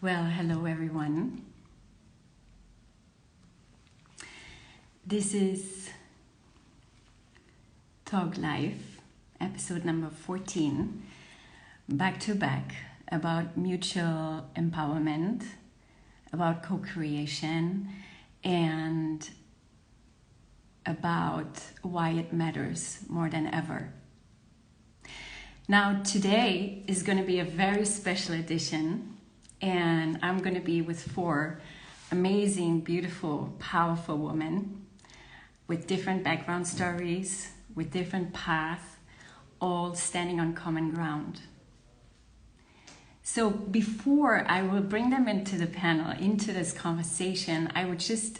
Well, hello everyone. This is Talk Life, episode number 14, back to back, about mutual empowerment, about co-creation, and about why it matters more than ever. Now, today is going to be a very special edition, and I'm going to be with four amazing, beautiful, powerful women with different background stories, with different paths, all standing on common ground. So before I will bring them into the panel, into this conversation, I would just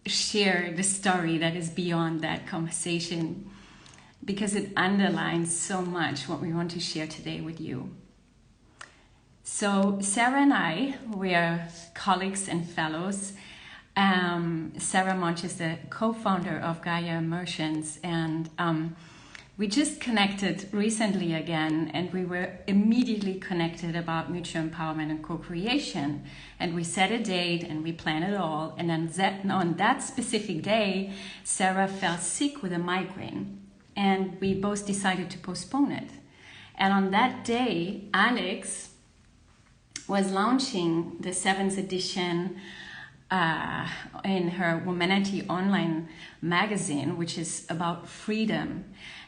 share the story that is beyond that conversation, because it underlines so much what we want to share today with you. So Sarah and I, we are colleagues and fellows. Sarah Monch is the co-founder of Gaia Immersions, and we just connected recently again, and we were immediately connected about mutual empowerment and co-creation. And we set a date and we planned it all. And then on that specific day, Sarah fell sick with a migraine, and we both decided to postpone it. And on that day, Alex was launching the 7th edition in her Womanity Online magazine, which is about freedom.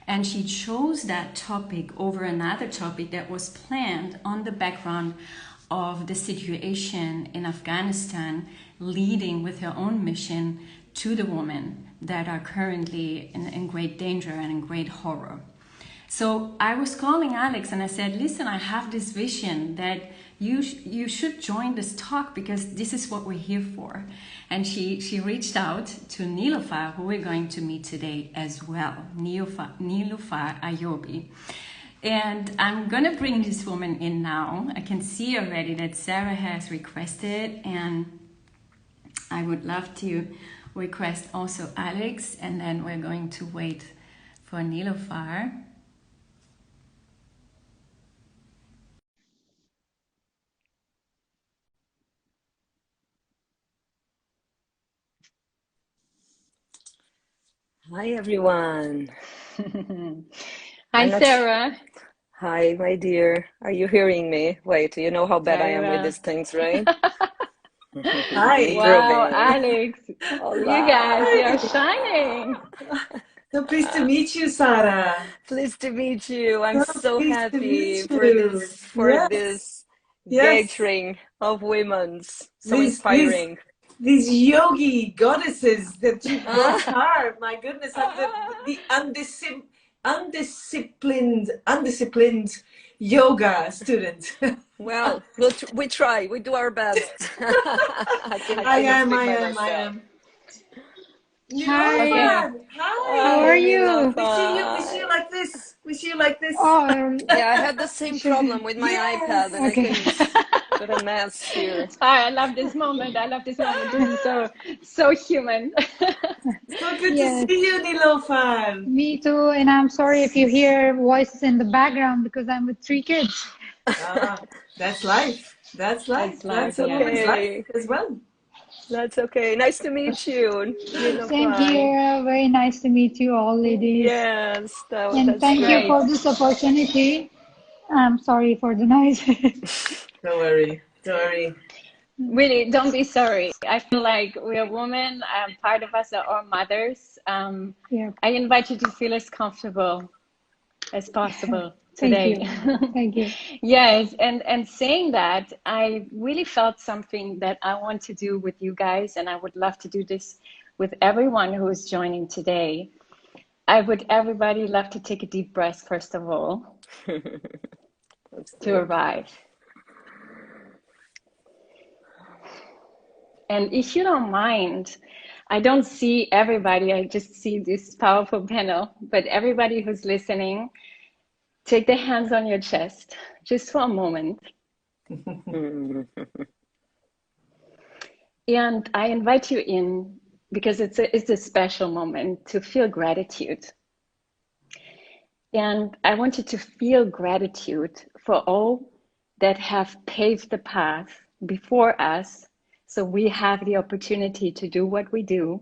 And she chose that topic over another topic that was planned on the background of the situation in Afghanistan, leading with her own mission to the women that are currently in great danger and in great horror. So I was calling Alex and I said, listen, I have this vision that you should join this talk, because this is what we're here for. And she reached out to Niloufar, who we're going to meet today as well, Niloufar Ayobi. And I'm going to bring this woman in now. I can see already that Sarah has requested, and I would love to request also Alex, and then we're going to wait for Niloufar. Hi, everyone. Hi, Sarah. Hi, my dear. Are you hearing me? Wait, you know how bad I am with these things, right? Hi. Wow, Alex. You guys, you're shining. So pleased to meet you, Sarah. Pleased to meet you. I'm so happy for this gathering of women. So inspiring. These yogi goddesses that you both are. My goodness, the undisciplined yoga student. Well, we try. We do our best. I am. Hi. How are you? We see you like this. Oh, yeah, I had the same problem with my iPad, and I couldn't put a mess here. I love this moment. This is so human. So good to see you, Niloufar. Me too, and I'm sorry if you hear voices in the background because I'm with 3 kids. That's life. That's a woman's life as well. That's okay. Nice to meet you. Same here. Very nice to meet you all, ladies. Yes. And thank you for this opportunity. I'm sorry for the noise. Don't worry. Really, don't be sorry. I feel like we're women. Part of us are all mothers. Yeah. I invite you to feel as comfortable as possible today. Thank you. Yes, and saying that, I really felt something that I want to do with you guys, and I would love to do this with everyone who is joining today. Everybody love to take a deep breath, first of all, to arrive. And if you don't mind, I don't see everybody, I just see this powerful panel, but everybody who's listening, take the hands on your chest, just for a moment. And I invite you in, because it's a special moment, to feel gratitude. And I want you to feel gratitude for all that have paved the path before us. So we have the opportunity to do what we do,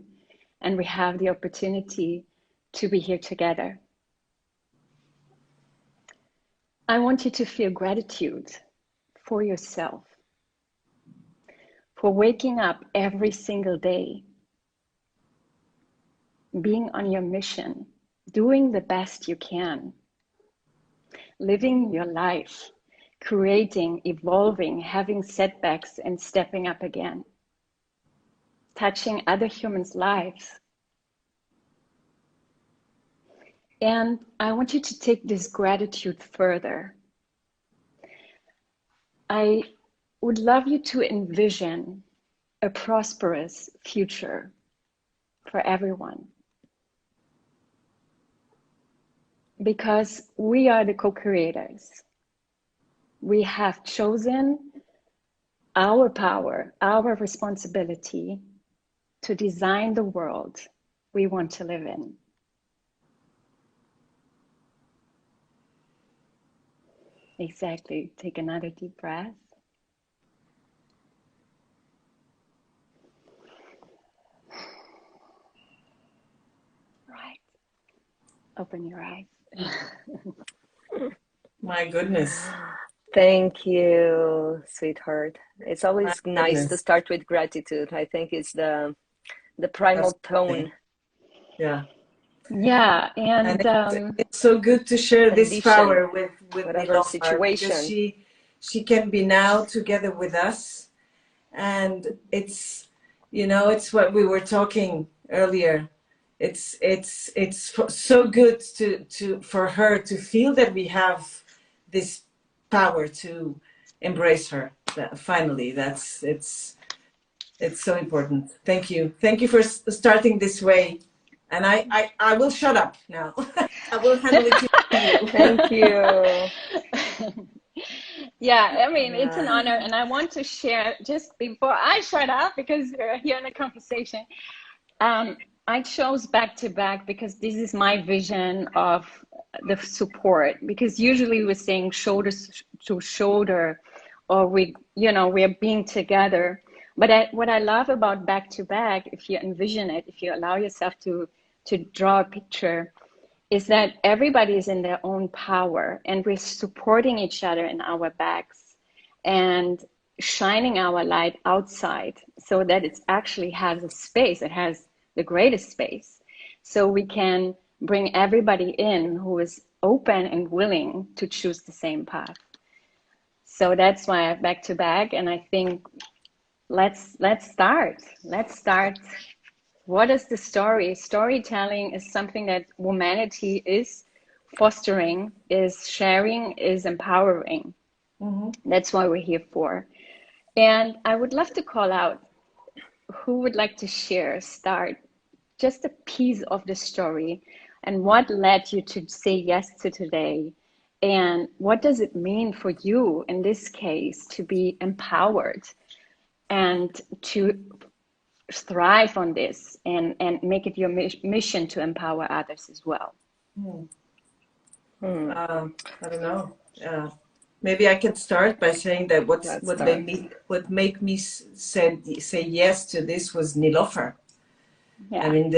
and we have the opportunity to be here together. I want you to feel gratitude for yourself, for waking up every single day, being on your mission, doing the best you can, living your life, creating, evolving, having setbacks and stepping up again, touching other humans' lives. And I want you to take this gratitude further. I would love you to envision a prosperous future for everyone. Because we are the co-creators. We have chosen our power, our responsibility to design the world we want to live in. Exactly. Take another deep breath. Right. Open your eyes. My goodness. Thank you, sweetheart. It's always My nice to goodness. start with gratitude. I think it's the primal tone. Yeah. Yeah, And and it's so good to share this Condition, power with whatever Niloufar, because situation. she can be now together with us, and it's, you know, it's what we were talking earlier. It's so good to for her to feel that we have this power to embrace her. That finally, it's so important. Thank you for starting this way. And I will shut up now. I will handle it to you. Thank you. yeah, I mean, it's an Yeah. honor. And I want to share just before I shut up, because we're here in a conversation. I chose back to back because this is my vision of the support. Because usually we're saying shoulder to shoulder, or we are being together. But what I love about back to back, if you envision it, if you allow yourself to draw a picture, is that everybody is in their own power, and we're supporting each other in our backs and shining our light outside, so that it actually has a space. It has the greatest space, so we can bring everybody in who is open and willing to choose the same path. So that's why I'm back to back, and I think let's start. What is the story? Storytelling is something that humanity is fostering, is sharing, is empowering. Mm-hmm. That's why we're here for. And I would love to call out who would like to start just a piece of the story, and what led you to say yes to today, and what does it mean for you in this case to be empowered and to thrive on this, and make it your mission to empower others as well. I don't know. Maybe I can start by saying that what made me say yes to this was Niloufar. Yeah. I mean,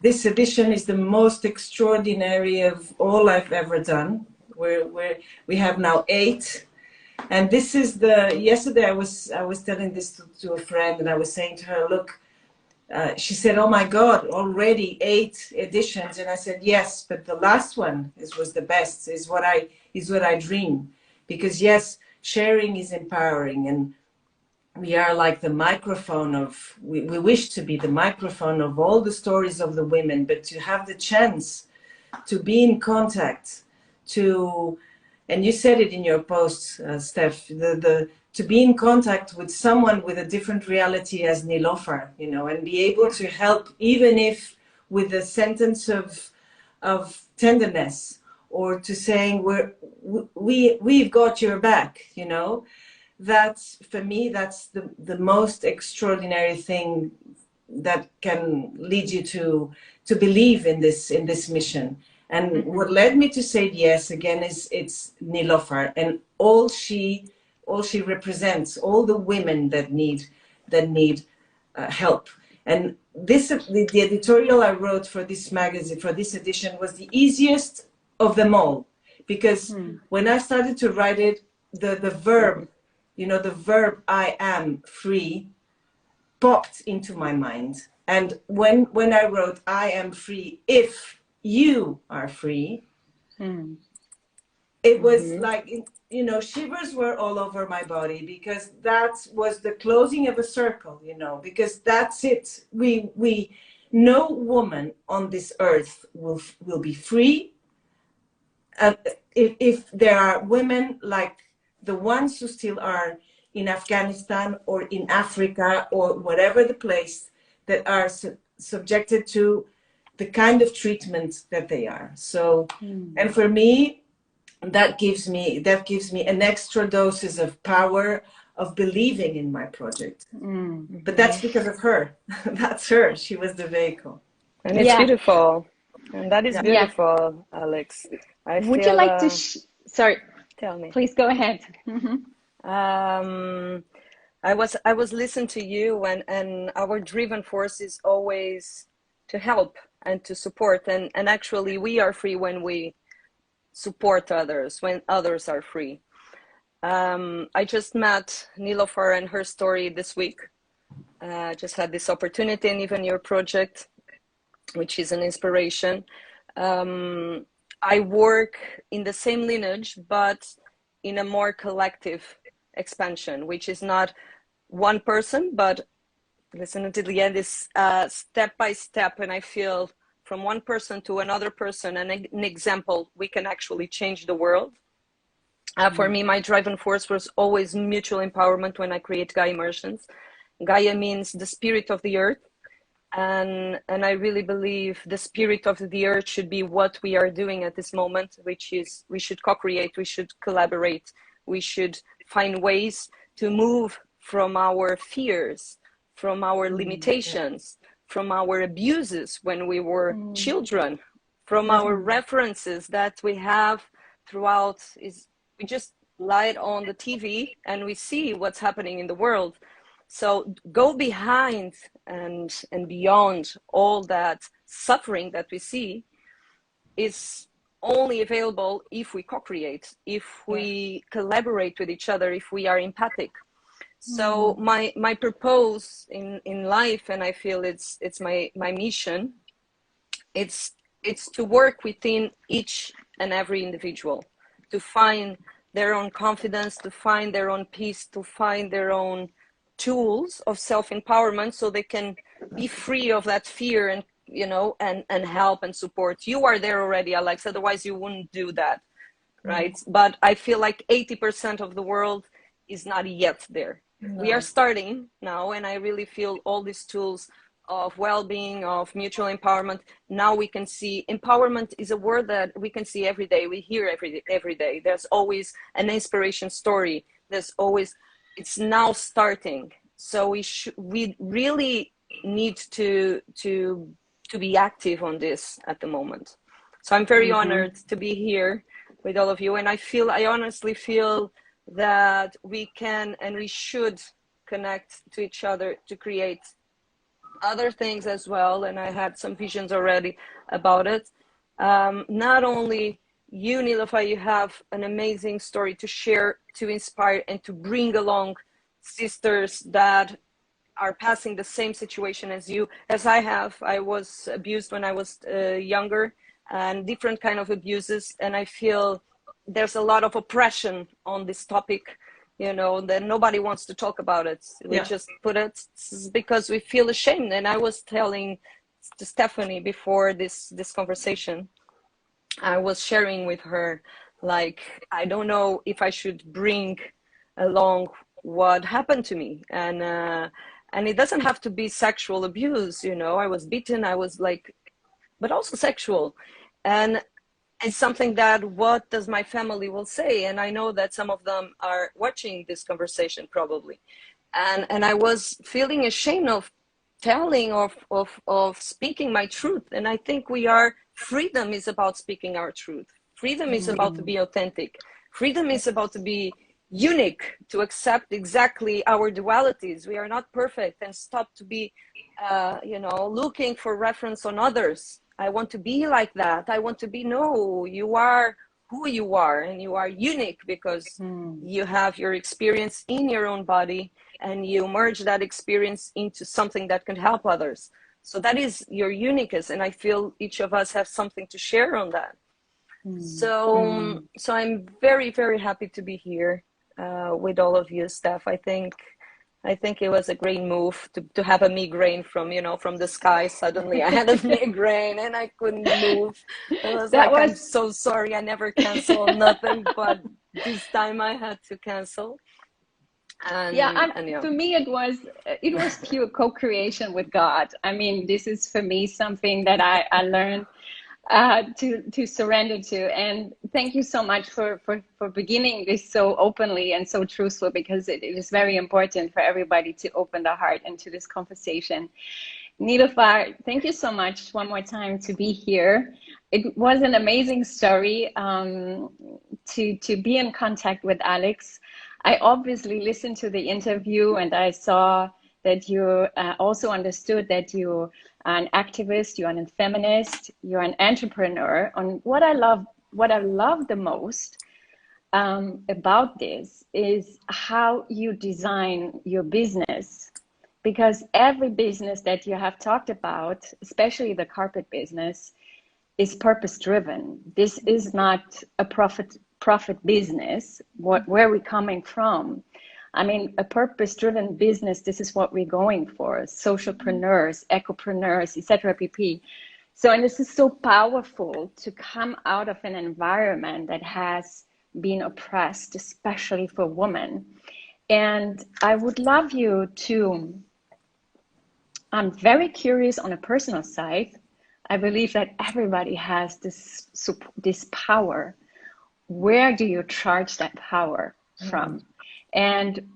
this edition is the most extraordinary of all I've ever done. We have now 8. And this is yesterday I was telling this to a friend, and I was saying to her, look, she said, oh my God, already 8 editions. And I said, yes, but the last one was the best, is what I dream. Because yes, sharing is empowering, and we are like the microphone we wish to be the microphone of all the stories of the women, but to have the chance to be in contact, and you said it in your post, Steph, to be in contact with someone with a different reality as Niloufar, and be able to help, even if with a sentence of tenderness, or to saying we've got your back, That's, for me, that's the most extraordinary thing that can lead you to believe in this mission. And what led me to say yes again is it's Niloufar and all she represents, all the women that need help. And this the editorial I wrote for this magazine, for this edition, was the easiest of them all, because when I started to write it, the verb, the verb I am free popped into my mind. And when I wrote I am free if you are free, it was like, shivers were all over my body, because that was the closing of a circle, because that's it. We no woman on this earth will be free if there are women like the ones who still are in Afghanistan or in Africa or whatever the place, that are subjected to the kind of treatment that they are. So, and for me, that gives me an extra doses of power of believing in my project. But that's because of her. That's her. She was the vehicle. And it's beautiful. And that is beautiful, Alex. Would you like to? Sorry. Tell me. Please go ahead. I was listening to you, and our driven force is always to help and to support, and actually we are free when we support others, when others are free. I just met Niloufar and her story this week. Just had this opportunity, and even your project, which is an inspiration. I work in the same lineage, but in a more collective expansion, which is not one person, but listen until the end, is step by step. And I feel from one person to another person, and an example, we can actually change the world. For me, my driving force was always mutual empowerment when I create Gaia Immersions. Gaia means the spirit of the earth. And I really believe the spirit of the earth should be what we are doing at this moment, which is we should co-create, we should collaborate, we should find ways to move from our fears, from our limitations, from our abuses when we were children, from our references that we have throughout. We just light on the TV and we see what's happening in the world. So go behind and beyond all that suffering that we see is only available if we co-create, if we collaborate with each other, if we are empathic. So my purpose in life, and I feel it's my mission, it's to work within each and every individual, to find their own confidence, to find their own peace, to find their own tools of self-empowerment, so they can be free of that fear and and help and support. You are there already, Alex, otherwise you wouldn't do that, right? But I feel like 80% of the world is not yet there. We are starting now, and I really feel all these tools of well-being, of mutual empowerment. Now we can see empowerment is a word that we can see every day. We hear every day. There's always an inspiration story. There's always, it's now starting. So we really need to be active on this at the moment. So I'm very honored to be here with all of you. And I honestly feel that we can and we should connect to each other to create other things as well. And I had some visions already about it. Not only you, Niloufar, you have an amazing story to share, to inspire, and to bring along sisters that are passing the same situation as you, as I have. I was abused when I was younger, and different kind of abuses. And I feel there's a lot of oppression on this topic, that nobody wants to talk about it. We just put it because we feel ashamed. And I was telling to Stephanie before this conversation, I was sharing with her, like, I don't know if I should bring along what happened to me. And it doesn't have to be sexual abuse, I was beaten, I was like, but also sexual. And it's something that, what does my family will say? And I know that some of them are watching this conversation probably. And I was feeling ashamed of telling, of speaking my truth. And I think we are freedom is about speaking our truth. Freedom is about to be authentic. Freedom is about to be unique, to accept exactly our dualities. We are not perfect, and stop to be, looking for reference on others. I want to be like that. I want to be, no, you are who you are, and you are unique because you have your experience in your own body, and you merge that experience into something that can help others. So that is your uniqueness, and I feel each of us have something to share on that. So I'm very, very happy to be here with all of you, Steph. I think it was a great move to have a migraine from the sky. Suddenly I had a migraine and I couldn't move. I was I'm so sorry. I never cancel nothing, but this time I had to cancel. For me, it was pure co-creation with God. I mean, this is for me something that I learned to surrender to. And thank you so much for beginning this so openly and so truthful, because it is very important for everybody to open their heart into this conversation. Niloufar, thank you so much one more time to be here. It was an amazing story to be in contact with Alex. I obviously listened to the interview, and I saw that you also understood that you are an activist, you're a feminist, you're an entrepreneur. And what I love the most about this is how you design your business, because every business that you have talked about, especially the carpet business, is purpose driven. This is not a profit business. Where we're coming from, I mean, a purpose-driven business, this is what we're going for: socialpreneurs, ecopreneurs, etc. pp. So, and this is so powerful to come out of an environment that has been oppressed, especially for women. And I would love you to, I'm very curious on a personal side. I believe that everybody has this power. Where do you charge that power from? And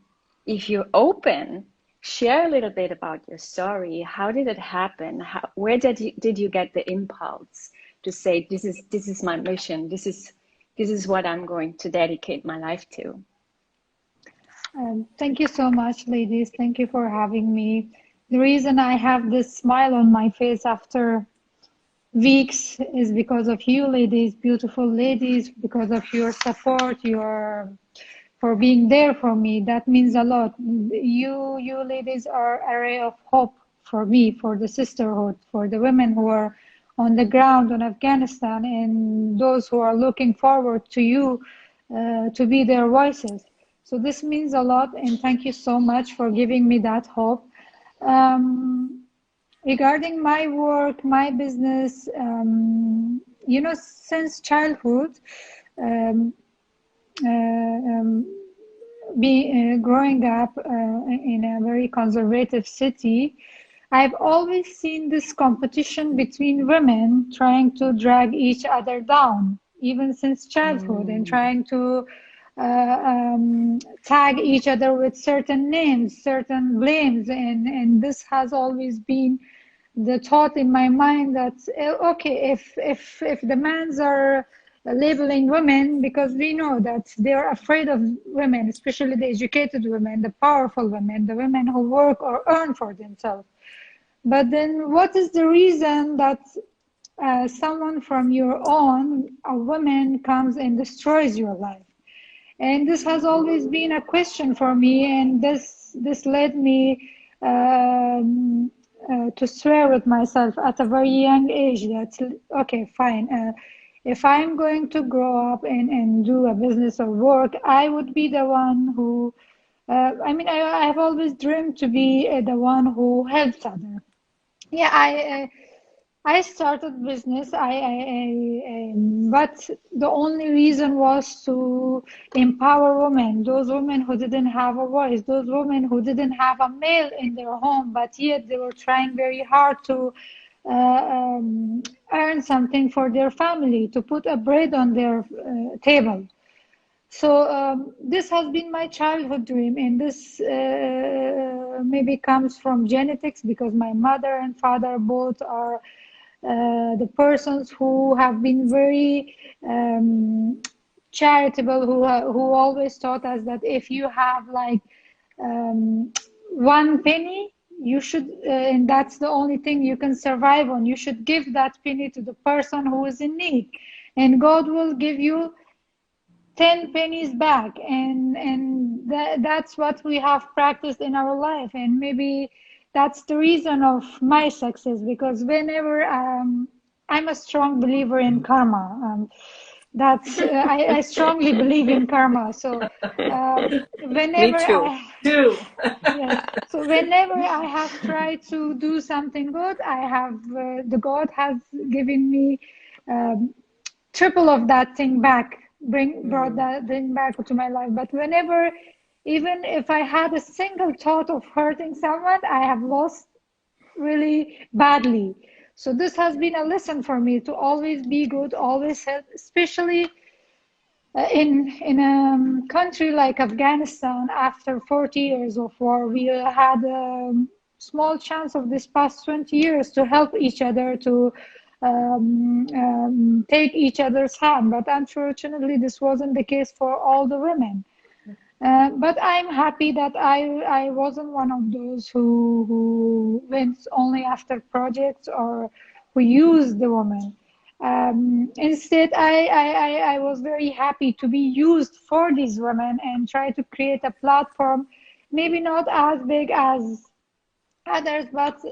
if you're open, share a little bit about your story. How did it happen? Where did you get the impulse to say, this is my mission, this is what I'm going to dedicate my life to? Thank you so much, ladies. Thank you for having me. The reason I have this smile on my face after weeks is because of you, ladies, beautiful ladies, because of your support, for being there for me. That means a lot. You ladies are a ray of hope for me, for the sisterhood, for the women who are on the ground in Afghanistan, and those who are looking forward to you to be their voices. So this means a lot, and thank you so much for giving me that hope. Regarding my work, my business, since childhood, growing up in a very conservative city, I've always seen this competition between women trying to drag each other down, even since childhood, and trying to tag each other with certain names, certain blames, and this has always been the thought in my mind that okay, if the men's are labeling women, because we know that they're afraid of women, especially the educated women, the powerful women, the women who work or earn for themselves. But then what is the reason that someone from your own, a woman, comes and destroys your life? And this has always been a question for me, and this led me to swear with myself at a very young age that, okay, fine, if I'm going to grow up and do a business or work, I would be the one who, I have always dreamed to be the one who helps others. Yeah, I started business, but the only reason was to empower women, those women who didn't have a voice, those women who didn't have a male in their home, but yet they were trying very hard to earn something for their family, to put a bread on their table. So this has been my childhood dream, and this maybe comes from genetics, because my mother and father both are the persons who have been very charitable, who always taught us that if you have like 1 penny, you should, and that's the only thing you can survive on, you should give that penny to the person who is in need, and God will give you 10 pennies back. And that's what we have practiced in our life, and maybe that's the reason of my success, because whenever I'm a strong believer in karma. That's I strongly believe in karma. So whenever Me too. yes, so whenever I have tried to do something good, I have the God has given me triple of that thing back, brought that thing back to my life. But whenever, even if I had a single thought of hurting someone, I have lost really badly. So this has been a lesson for me to always be good, always help, especially in a country like Afghanistan. After 40 years of war, we had a small chance of this past 20 years to help each other, to take each other's hand. But unfortunately, this wasn't the case for all the women. But I'm happy that I wasn't one of those who went only after projects or who used the woman. Instead, I was very happy to be used for these women and try to create a platform, maybe not as big as others, but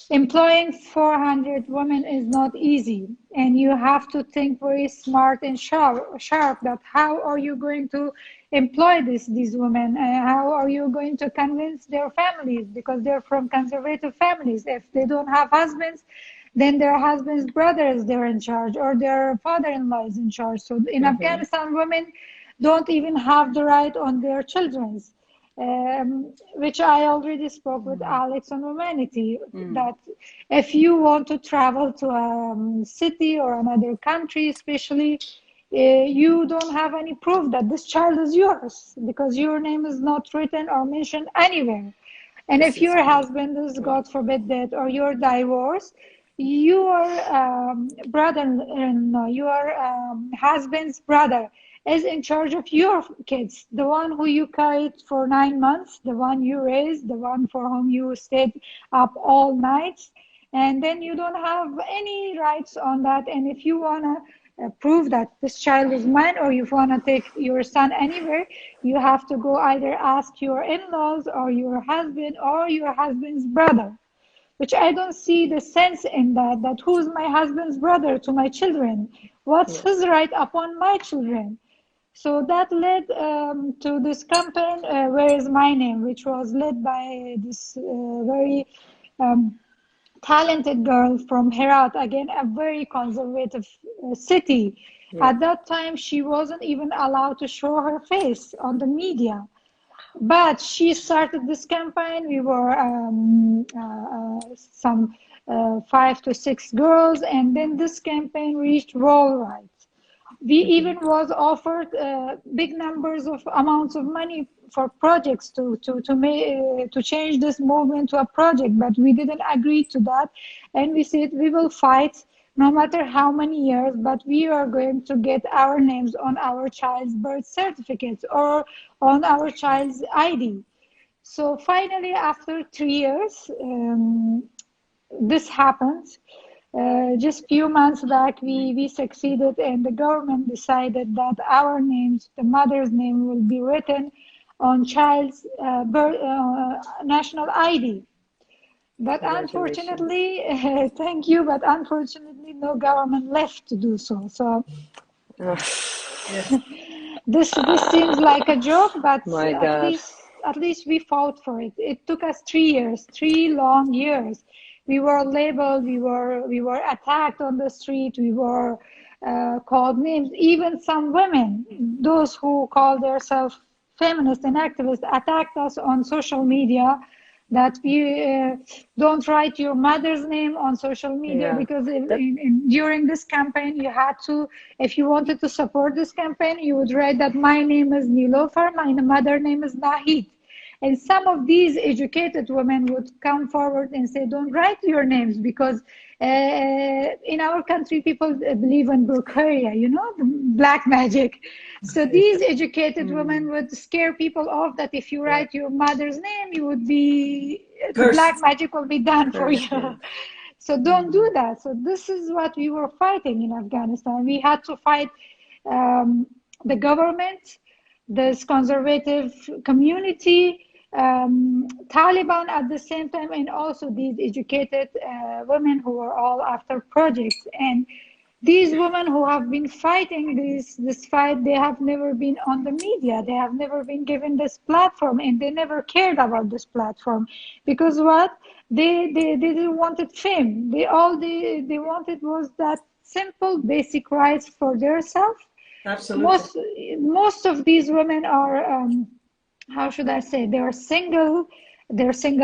employing 400 women is not easy, and you have to think very smart and sharp that how are you going to employ these women, and how are you going to convince their families, because they're from conservative families. If they don't have husbands, then their husband's brothers, they're in charge, or their father-in-law is in charge. So in Afghanistan, women don't even have the right on their children's. Which I already spoke with Alex on Humanity, that if you want to travel to a city or another country, especially, you don't have any proof that this child is yours, because your name is not written or mentioned anywhere. And if your husband is, God forbid, dead, or you're divorced, your brother-in-law, your husband's brother, is in charge of your kids, the one who you carried for 9 months, the one you raised, the one for whom you stayed up all nights, and then you don't have any rights on that. And if you want to prove that this child is mine, or you want to take your son anywhere, you have to go either ask your in-laws or your husband or your husband's brother, which I don't see the sense in that who's my husband's brother to my children? What's his right upon my children? So that led to this campaign, Where is My Name, which was led by this very talented girl from Herat, again, a very conservative city. At that time, she wasn't even allowed to show her face on the media. But she started this campaign. We were some 5 to 6 girls, and then this campaign reached worldwide. We even was offered big numbers of amounts of money for projects to change this movement to a project, but we didn't agree to that, and we said we will fight no matter how many years, but we are going to get our names on our child's birth certificates or on our child's ID. So finally, after 3 years, this happened. Just few months back, we succeeded, and the government decided that our names, the mother's name, will be written on child's national ID. But unfortunately, thank you, but unfortunately, no government left to do so. So this seems like a joke, but at least we fought for it. It took us 3 years, 3 long years. We were labeled, we were attacked on the street, we were called names. Even some women, those who call themselves feminists and activists, attacked us on social media, that we don't write your mother's name on social media, because during this campaign you had to, if you wanted to support this campaign, you would write that my name is Niloufar, my mother name is Nahid. And some of these educated women would come forward and say, don't write your names, because in our country, people believe in Burkharia, you know, the black magic. So these educated women would scare people off that if you write your mother's name, you would be, the black magic will be done for you. So don't do that. So this is what we were fighting in Afghanistan. We had to fight the government, this conservative community, Taliban at the same time, and also these educated women who are all after projects. And these women who have been fighting this fight, they have never been on the media. They have never been given this platform, and they never cared about this platform, because what they didn't wanted fame. They wanted was that simple basic rights for themselves. Absolutely. Most of these women are how should I say, they're single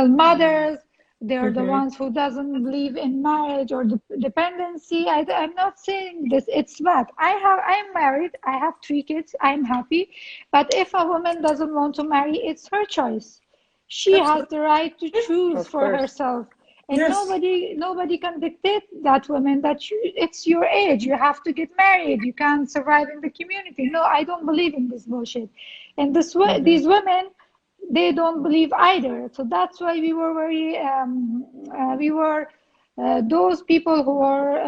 mothers. They're the ones who doesn't believe in marriage or dependency. I'm not saying this, it's bad. I'm married, I have 3 kids, I'm happy. But if a woman doesn't want to marry, it's her choice. She has the right to choose for herself. And nobody can dictate that woman that it's your age, you have to get married, you can't survive in the community. No, I don't believe in this bullshit. And these women, they don't believe either. So that's why we were very, those people who are,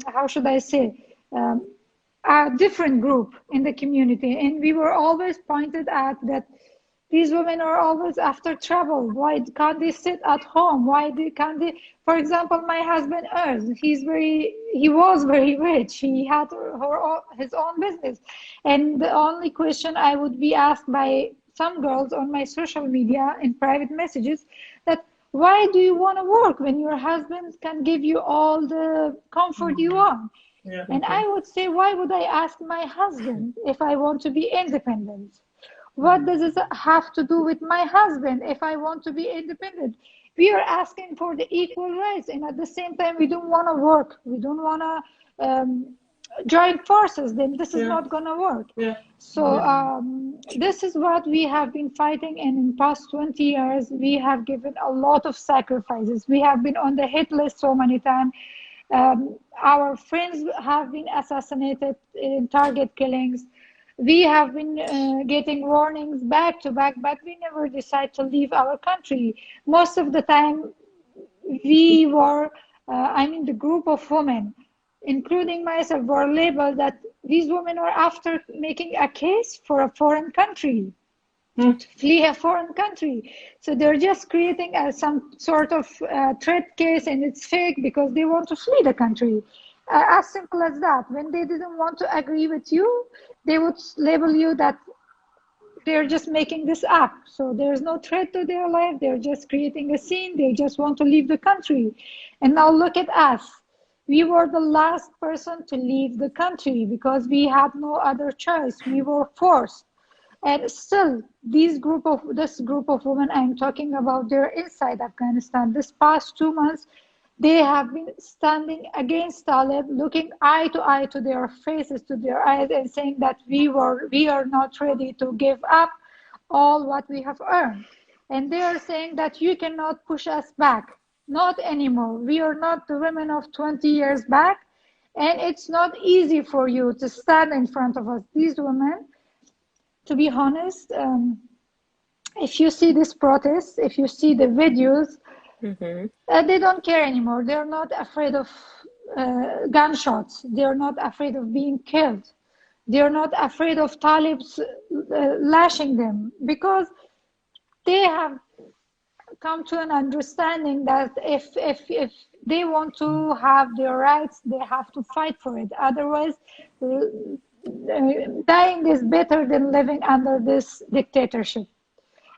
how should I say, a different group in the community. And we were always pointed at that these women are always after trouble. Why can't they sit at home? Can't they? For example, my husband earns. He was very rich. He had his own business. And the only question I would be asked by some girls on my social media in private messages, that why do you want to work when your husband can give you all the comfort you want? And I would say, why would I ask my husband if I want to be independent? What does it have to do with my husband if I want to be independent? We are asking for the equal rights, and at the same time, we don't want to work. We don't want to join forces. Then this is not going to work. So this is what we have been fighting, and in past 20 years, we have given a lot of sacrifices. We have been on the hit list so many times. Our friends have been assassinated in target killings. We have been getting warnings back to back, but we never decide to leave our country. Most of the time, we were, the group of women, including myself, were labeled that these women are after making a case for a foreign country, to flee a foreign country. So they're just creating some sort of threat case, and it's fake because they want to flee the country. As simple as that. When they didn't want to agree with you, they would label you that they're just making this up. So there's no threat to their life. They're just creating a scene. They just want to leave the country. And now look at us. We were the last person to leave the country because we had no other choice. We were forced. And still, this group of women I'm talking about, they're inside Afghanistan. This past 2 months, they have been standing against Talib, looking eye to eye to their faces, to their eyes, and saying that we are not ready to give up all what we have earned. And they are saying that you cannot push us back, not anymore. We are not the women of 20 years back, and it's not easy for you to stand in front of us. These women, to be honest, if you see this protest, if you see the videos, they don't care anymore. They're not afraid of gunshots. They're not afraid of being killed. They're not afraid of Talibs lashing them, because they have come to an understanding that if they want to have their rights, they have to fight for it. Otherwise, dying is better than living under this dictatorship.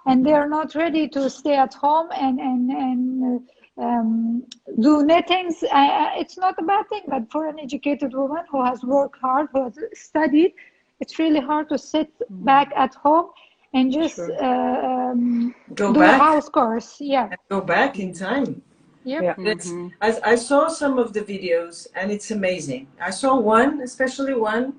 And they are not ready to stay at home and do nothing. It's not a bad thing, but for an educated woman who has worked hard, who has studied, it's really hard to sit back at home and just do a house course. Go back in time. Yep. I saw some of the videos, and it's amazing. I saw one, especially one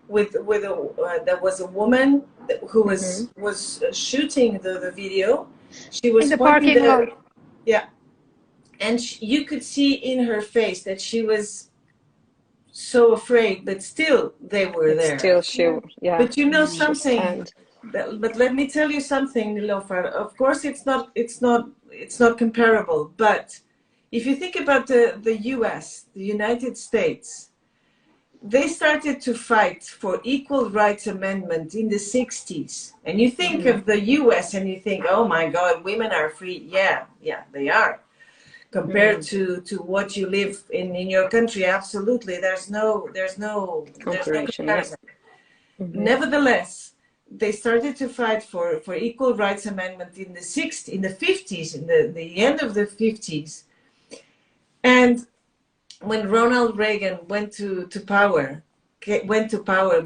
there was a woman who was shooting the video. She was In the pointing parking lot. yeah, and you could see in her face that she was so afraid, but still they were there. Still, yeah. But you know She something. stand. But let me tell you something, Niloufar. Of course, it's not comparable. But if you think about the U.S., the United States, they started to fight for equal rights amendment in the 60s. And you think of the U.S. and you think, oh my God, women are free. Yeah, they are. Compared to what you live in your country, absolutely. There's no comparison. Yeah. Nevertheless, they started to fight for equal rights amendment in the 50s, in the end of the 50s. And when Ronald Reagan went to power,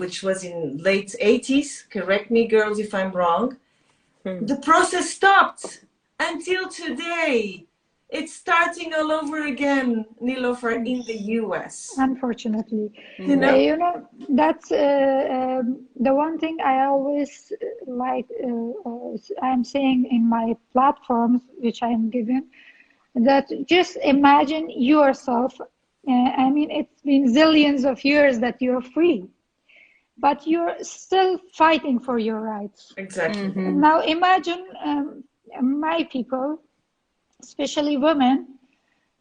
which was in late 80s, correct me girls if I'm wrong, the process stopped until today. It's starting all over again, Niloufar, in the US. Unfortunately. You know, That's the one thing I always like, I'm saying in my platforms, which I'm given, that just imagine yourself. I mean, it's been zillions of years that you're free, but you're still fighting for your rights. Exactly. Now imagine my people, especially women,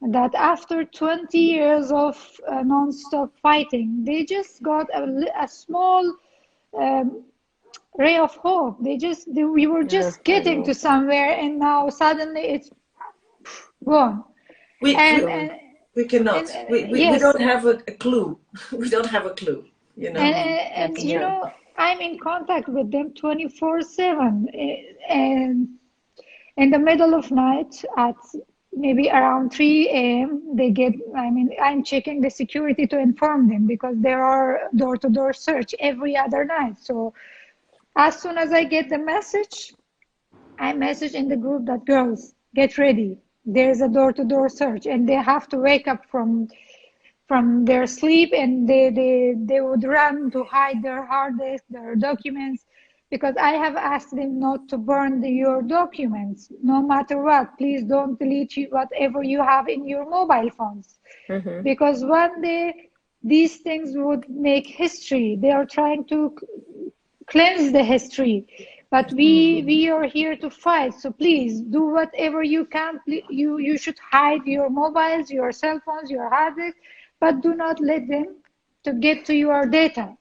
that after 20 years of non-stop fighting, they just got a small ray of hope. We were just getting to somewhere, and now suddenly it's gone. We cannot. We don't have a clue. We don't have a clue. You know. And you know, I'm in contact with them 24/7, and in the middle of night at maybe around 3 a.m. I'm checking the security to inform them, because there are door-to-door search every other night. So as soon as I get the message, I message in the group that, girls, get ready. There's a door-to-door search, and they have to wake up from their sleep, and they would run to hide their hard disk, their documents, because I have asked them not to burn your documents, no matter what. Please don't delete whatever you have in your mobile phones, because one day these things would make history. They are trying to cleanse the history, but we are here to fight. So please do whatever you can. You should hide your mobiles, your cell phones, your hard disk, but do not let them to get to your data.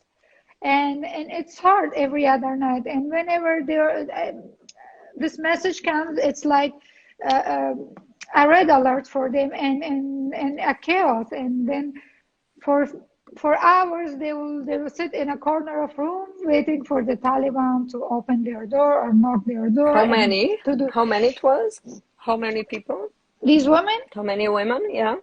And it's hard every other night. And whenever this message comes, it's like a red alert for them, and a chaos. And then for hours they will sit in a corner of room waiting for the Taliban to open their door or knock their door. How many? How many it was? How many people? These women? How many women? Yeah.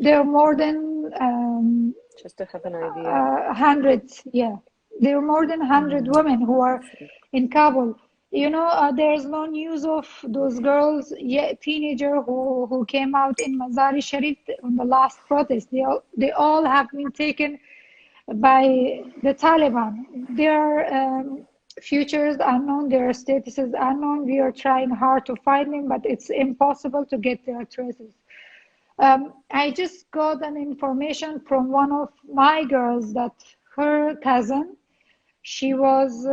There are more than just to have an idea. 100, yeah. There are more than 100 women who are in Kabul. You know, there's no news of those girls, teenager who came out in Mazar-e Sharif on the last protest. They all have been taken by the Taliban. Their futures unknown, their statuses unknown. We are trying hard to find them, but it's impossible to get their traces. I just got an information from one of my girls that her cousin, she was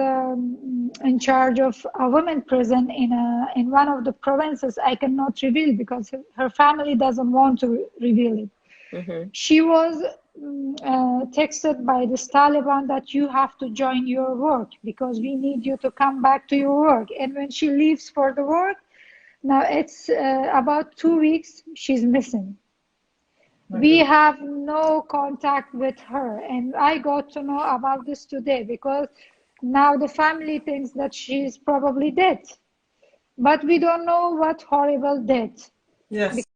in charge of a women's prison in one of the provinces. I cannot reveal because her family doesn't want to reveal it. She was texted by this Taliban that you have to join your work because we need you to come back to your work. And when she leaves for the work, now it's about 2 weeks, she's missing. We have no contact with her, and I got to know about this today because now the family thinks that she's probably dead, but we don't know what horrible death. Yes.